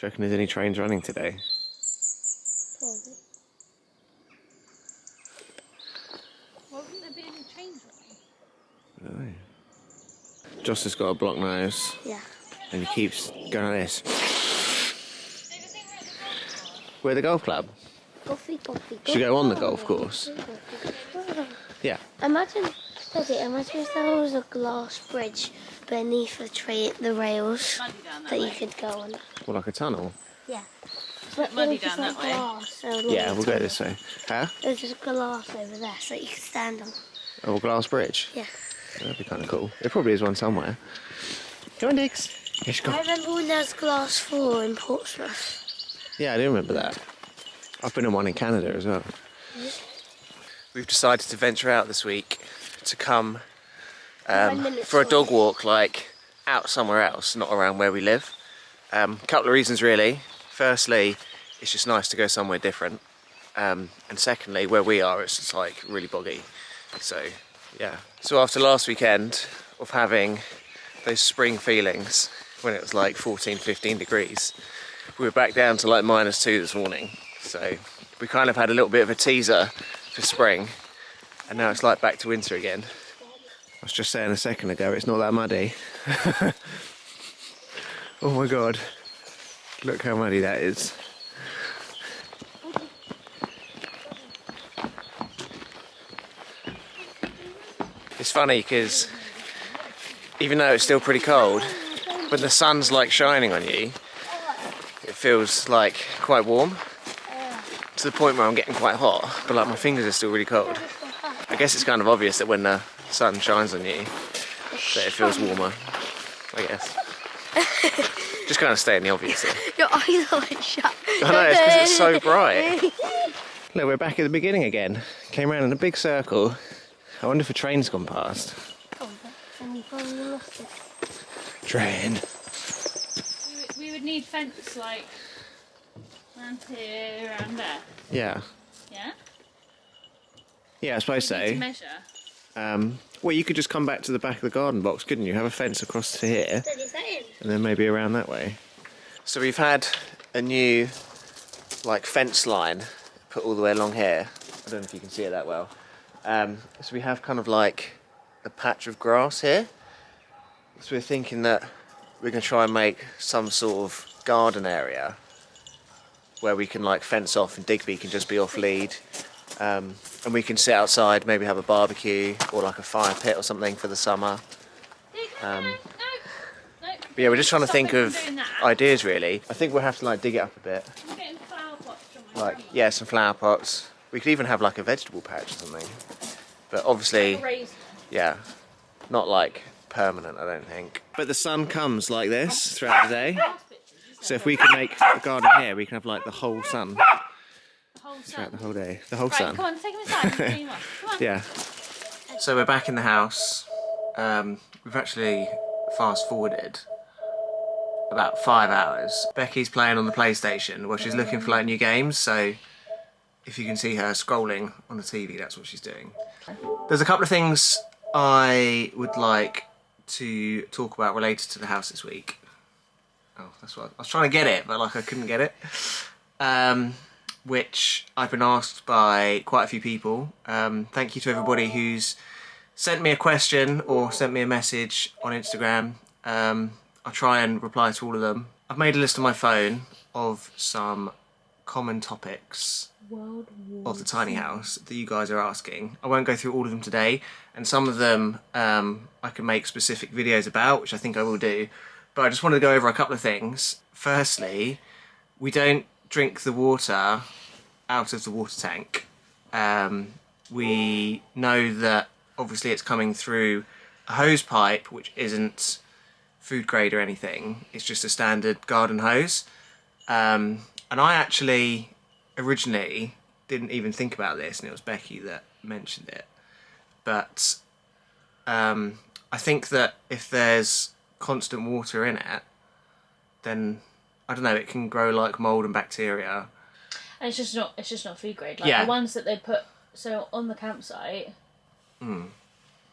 Do you reckon there's any trains running today? Probably. Why wouldn't there be any trains running? I don't know. Joss has got a block nose. Yeah. And he keeps going like this. We're at the golf club. Coffee, coffee. Should go on the golf course. Yeah. Imagine if there was a glass bridge beneath the rails that you could go on. Well, like a tunnel. Yeah. But muddy there was down just that way. glass, so Yeah, we'll go this way. Huh? There's just glass over there so you could stand on. Oh, a glass bridge? Yeah. That'd be kind of cool. There probably is one somewhere. Come on, Dix. Yes, go. I remember when there was glass floor in Portsmouth. Yeah, I do remember that. I've been on one in Canada as well. We've decided to venture out this week to come for a dog walk, like out somewhere else, not around where we live. Couple of reasons really. Firstly, it's just nice to go somewhere different. And secondly, where we are, it's just like really boggy. So yeah. So after last weekend of having those spring feelings when it was like 14, 15 degrees, we were back down to like -2 this morning. So we kind of had a little bit of a teaser for spring, and now it's like back to winter again. I was just saying a second ago, it's not that muddy. Oh my god, look how muddy that is. It's funny because even though it's still pretty cold, when the sun's like shining on you, it feels like quite warm. To the point where I'm getting quite hot, but like my fingers are still really cold. I guess it's kind of obvious that when the sun shines on you, that it feels warmer, I guess. Just kind of stating the obvious here. Your eyes are like shut. I know, it's because it's so bright. Look, we're back at the beginning again. Came around in a big circle. I wonder if a train's gone past. And you probably lost it. Train. We would need fence like around here, around there. Yeah. Yeah? Yeah, I suppose We need to so. measure. Well, you could just come back to the back of the garden box, couldn't you? Have a fence across to here, Then is that in? and then maybe around that way. So we've had a new, like, fence line put all the way along here. I don't know if you can see it that well. So we have kind of like a patch of grass here. So we're thinking that we're going to try and make some sort of garden area where we can like fence off and Digby can just be off lead. And we can sit outside, maybe have a barbecue or like a fire pit or something for the summer. No. But yeah, we're just trying to think of ideas really. I think we'll have to like dig it up a bit. I'm getting flower pots from my Like, grandma. yeah, some flower pots. We could even have like a vegetable patch or something. But obviously, Raised yeah, not like permanent, I don't think. But the sun comes like this throughout the day. So if we can make a garden here, we can have like the whole sun the whole throughout sun. the whole day. The whole Right, sun. come on, take him inside. Come on. Yeah. So we're back in the house. We've actually fast forwarded about 5 hours. Becky's playing on the PlayStation while she's looking for like new games, so if you can see her scrolling on the TV, that's what she's doing. There's a couple of things I would like to talk about related to the house this week. Oh, that's what I was trying to get it, but like I couldn't get it. Which I've been asked by quite a few people. Thank you to everybody who's sent me a question or sent me a message on Instagram. I'll try and reply to all of them. I've made a list on my phone of some common topics of the tiny house that you guys are asking. I won't go through all of them today, and some of them I can make specific videos about, which I think I will do. But I just wanted to go over a couple of things. Firstly, we don't drink the water out of the water tank. We know that obviously it's coming through a hose pipe, which isn't food grade or anything. It's just a standard garden hose. And I actually originally didn't even think about this, and it was Becky that mentioned it. But I think that if there's constant water in it, then I don't know, it can grow like mold and bacteria. And it's just not food grade. Like Yeah. the ones that they put on the campsite,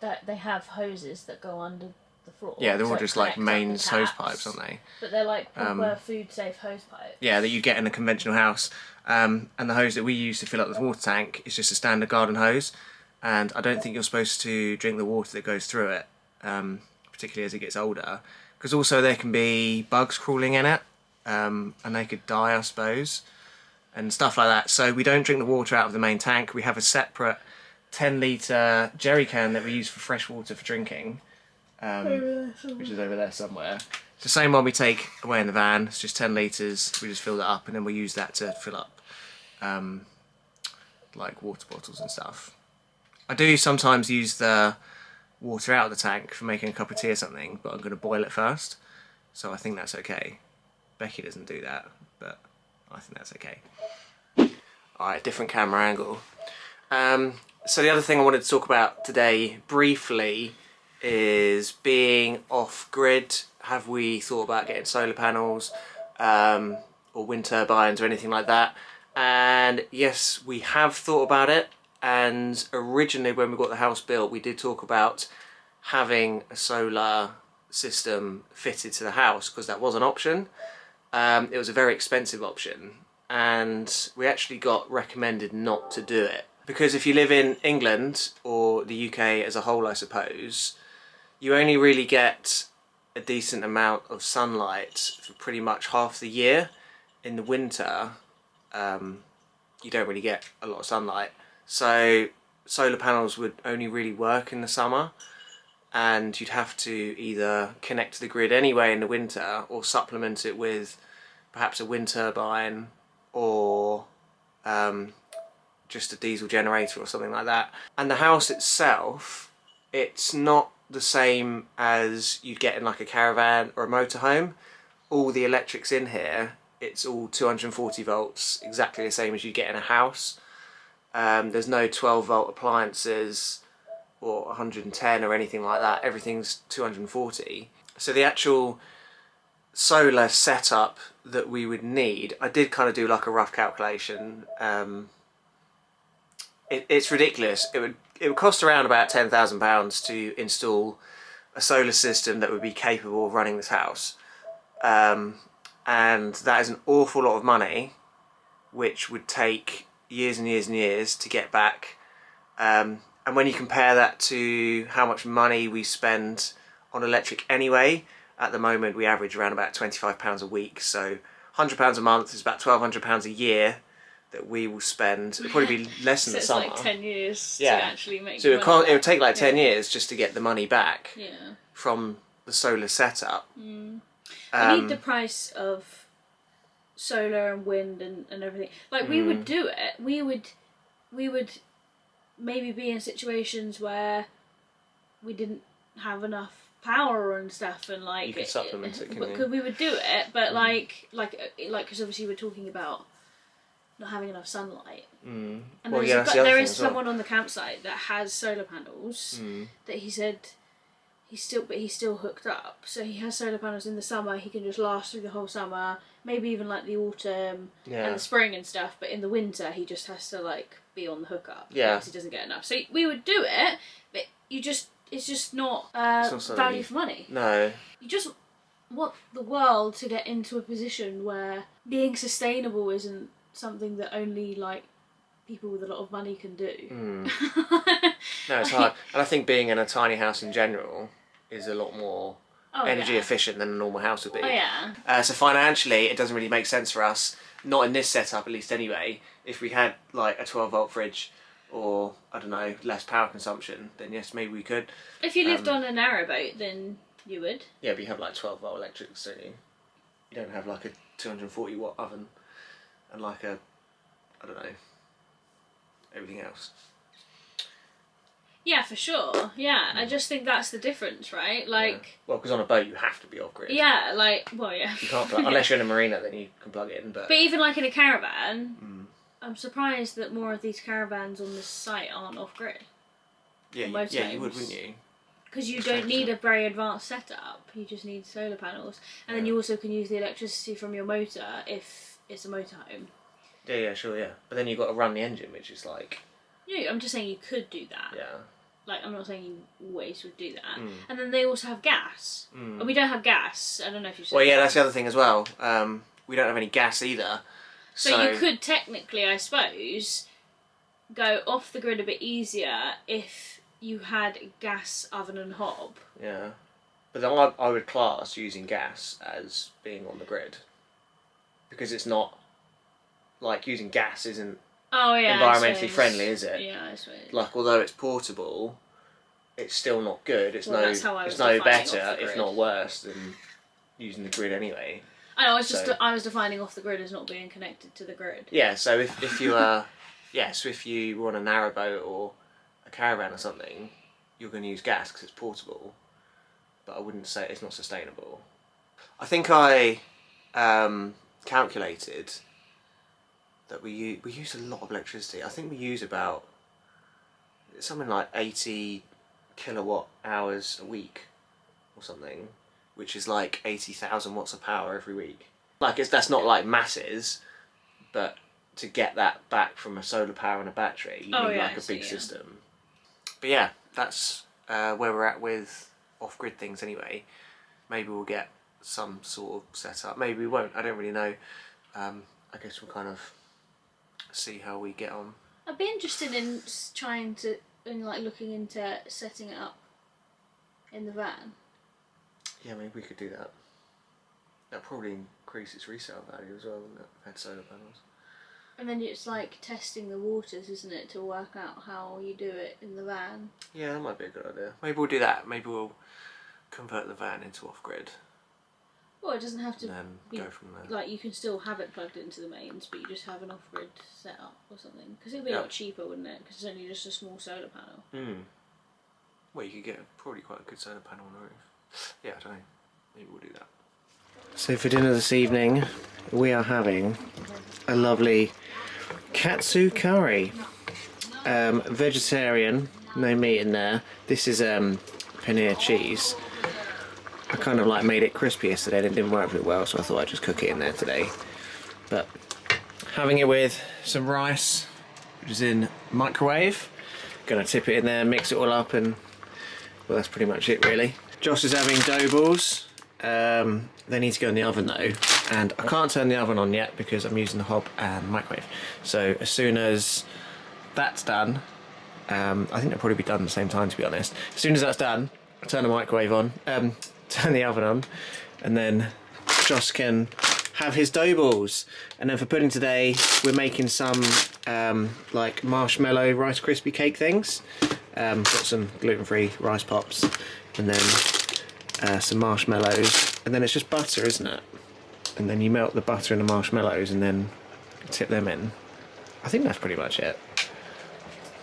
that they have hoses that go under the floor. Yeah, they're all so it just like connects up the mains hose taps. pipes, aren't they? But they're like proper food-safe hose pipes. Yeah, that you get in a conventional house. And the hose that we use to fill up the water tank is just a standard garden hose. And I don't think you're supposed to drink the water that goes through it, particularly as it gets older. Because also there can be bugs crawling in it, and they could die, I suppose, and stuff like that. So we don't drink the water out of the main tank. We have a separate 10-litre jerry can that we use for fresh water for drinking, which is over there somewhere. It's the same one we take away in the van. It's just 10 litres. We just fill that up, and then we use that to fill up like water bottles and stuff. I do sometimes use the water out of the tank for making a cup of tea or something, but I'm going to boil it first, so I think that's okay. Becky doesn't do that, but I think that's okay. Alright, different camera angle. So the other thing I wanted to talk about today briefly is being off-grid. Have we thought about getting solar panels or wind turbines or anything like that? And yes, we have thought about it. And originally when we got the house built, we did talk about having a solar system fitted to the house, because that was an option. It was a very expensive option, and we actually got recommended not to do it. Because if you live in England, or the UK as a whole I suppose, you only really get a decent amount of sunlight for pretty much half the year. In the winter, you don't really get a lot of sunlight. So solar panels would only really work in the summer, and you'd have to either connect to the grid anyway in the winter, or supplement it with perhaps a wind turbine, or just a diesel generator or something like that. And the house itself, it's not the same as you'd get in like a caravan or a motorhome. All the electrics in here, it's all 240 volts, exactly the same as you get in a house. There's no 12 volt appliances or 110 or anything like that. Everything's 240. So the actual solar setup that we would need, I did kind of do like a rough calculation. It's ridiculous. It would cost around about £10,000 to install a solar system that would be capable of running this house. And that is an awful lot of money, which would take years and years and years to get back. And when you compare that to how much money we spend on electric anyway, at the moment we average around about £25 a week, so £100 a month is about £1,200 a year that we will spend. It'll probably be less in So the summer. it's like 10 years Yeah. to actually make So money it would take like 10 Yeah. years just to get the money back Yeah. from the solar setup. I need the price of solar and wind and everything. Like we would do it. We would maybe be in situations where we didn't have enough power and stuff, and like You could supplement it, couldn't you? we would do it, but like because obviously we're talking about not having enough sunlight. And Well, yeah, that's the other there thing is as well. someone on the campsite that has solar panels that he said he's still hooked up. So he has solar panels in the summer. He can just last through the whole summer, maybe even like the autumn and the spring and stuff. But in the winter, he just has to like be on the hookup. Yeah. Because he doesn't get enough. So we would do it, but it's just not not value for money. No. You just want the world to get into a position where being sustainable isn't something that only like people with a lot of money can do. No, it's hard. And I think being in a tiny house in general is a lot more energy efficient than a normal house would be. Oh yeah. So financially, it doesn't really make sense for us, not in this setup at least anyway. If we had like a 12 volt fridge, or I don't know, less power consumption, then yes, maybe we could. If you lived on a narrowboat, then you would. Yeah, but you have like 12 volt electrics, don't you? You don't have like a 240 watt oven and like a, I don't know, everything else. Yeah, for sure. Yeah, I just think that's the difference, right? Like, Well, because on a boat you have to be off grid. yeah, like, well, yeah. You can't plug, unless you're in a marina, then you can plug it in. But even like in a caravan, I'm surprised that more of these caravans on this site aren't off grid. yeah, you would, wouldn't you? Because you don't need a very advanced setup. You just need solar panels, and then you also can use the electricity from your motor if it's a motorhome. Yeah, sure, yeah. But then you've got to run the engine, which is like... Yeah, I'm just saying you could do that. Yeah. like, I'm not saying you always would do that. And then they also have gas. And we don't have gas. I don't know if you said Well, yeah, that's the other thing as well. We don't have any gas either. So you could technically, I suppose, go off the grid a bit easier if you had a gas oven and hob. Yeah. But then I would class using gas as being on the grid. Because it's not, like, using gas isn't environmentally friendly, is it? Yeah, I suppose. Like, although it's portable, it's still not good. It's That's how I was it's no defining better, off the if grid. not worse, than using the grid anyway. I know, I was defining off the grid as not being connected to the grid. Yeah, so if you so if you were on a narrowboat or a caravan or something, you're going to use gas because it's portable. But I wouldn't say it's not sustainable. I think I calculated that we use a lot of electricity. I think we use about something like 80 kilowatt hours a week or something, which is like 80,000 watts of power every week. Like, that's not like masses, but to get that back from a solar power and a battery, you need like a big system. But yeah, that's where we're at with off-grid things anyway. Maybe we'll get some sort of setup. Maybe we won't. I don't really know. I guess we'll kind of see how we get on. I'd be interested in looking into setting it up in the van. Yeah, maybe we could do that. That'd probably increase its resale value as well, wouldn't it? If we had solar panels. And then it's like testing the waters, isn't it, to work out how you do it in the van. Yeah, that might be a good idea. Maybe we'll do that. Maybe we'll convert the van into off-grid. Well, it doesn't have to go from there. Like, you can still have it plugged into the mains, but you just have an off-grid setup or something. Because it would be a lot cheaper, wouldn't it? Because it's only just a small solar panel. Well, you could get probably quite a good solar panel on the roof. Yeah, I don't know. Maybe we'll do that. So for dinner this evening, we are having a lovely katsu curry. Vegetarian, no meat in there. This is paneer cheese. I kind of like made it crispy yesterday and it didn't work very well, so I thought I'd just cook it in there today. But having it with some rice, which is in microwave. Gonna tip it in there, mix it all up, and well, that's pretty much it really. Josh is having dough balls. They need to go in the oven though, and I can't turn the oven on yet because I'm using the hob and microwave. So as soon as that's done, I think they'll probably be done at the same time, to be honest. As soon as that's done, I'll turn the microwave on, turn the oven on, and then Josh can have his dough balls. And then for pudding today, we're making some like marshmallow Rice Krispie cake things. Got some gluten-free rice pops, and then some marshmallows, and then it's just butter, isn't it? And then you melt the butter in the marshmallows and then tip them in. I think that's pretty much it.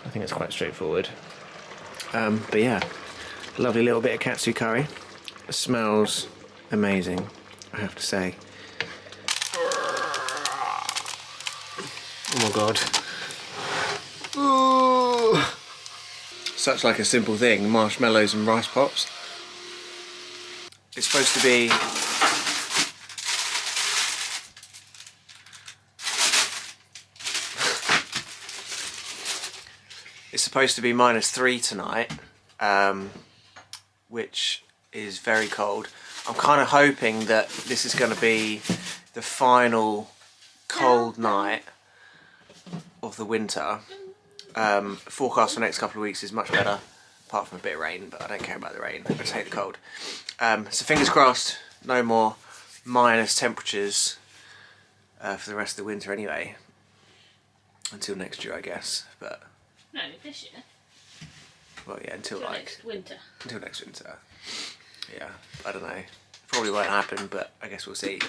I think it's quite straightforward. But yeah, lovely little bit of katsu curry. It smells amazing, I have to say. Oh my god. Ooh. Such like a simple thing, marshmallows and rice pops. It's supposed to be -3 tonight, which is very cold. I'm kind of hoping that this is going to be the final cold night of the winter. Forecast for the next couple of weeks is much better, apart from a bit of rain, but I don't care about the rain, I just hate the cold. So fingers crossed, no more minus temperatures for the rest of the winter anyway. Until next year, I guess. But no, this year. Well, yeah, until next winter. Until next winter. Yeah, I don't know. Probably won't happen, but I guess we'll see.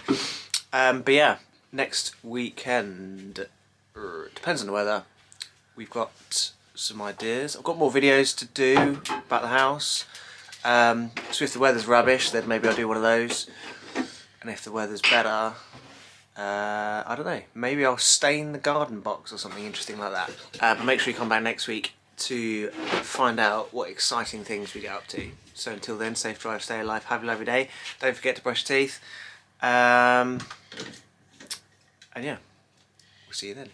But yeah, next weekend, depends on the weather. We've got some ideas. I've got more videos to do about the house. So if the weather's rubbish, then maybe I'll do one of those. And if the weather's better, I don't know, maybe I'll stain the garden box or something interesting like that. But make sure you come back next week to find out what exciting things we get up to. So until then, safe drive, stay alive, have a lovely day. Don't forget to brush your teeth. And yeah, we'll see you then.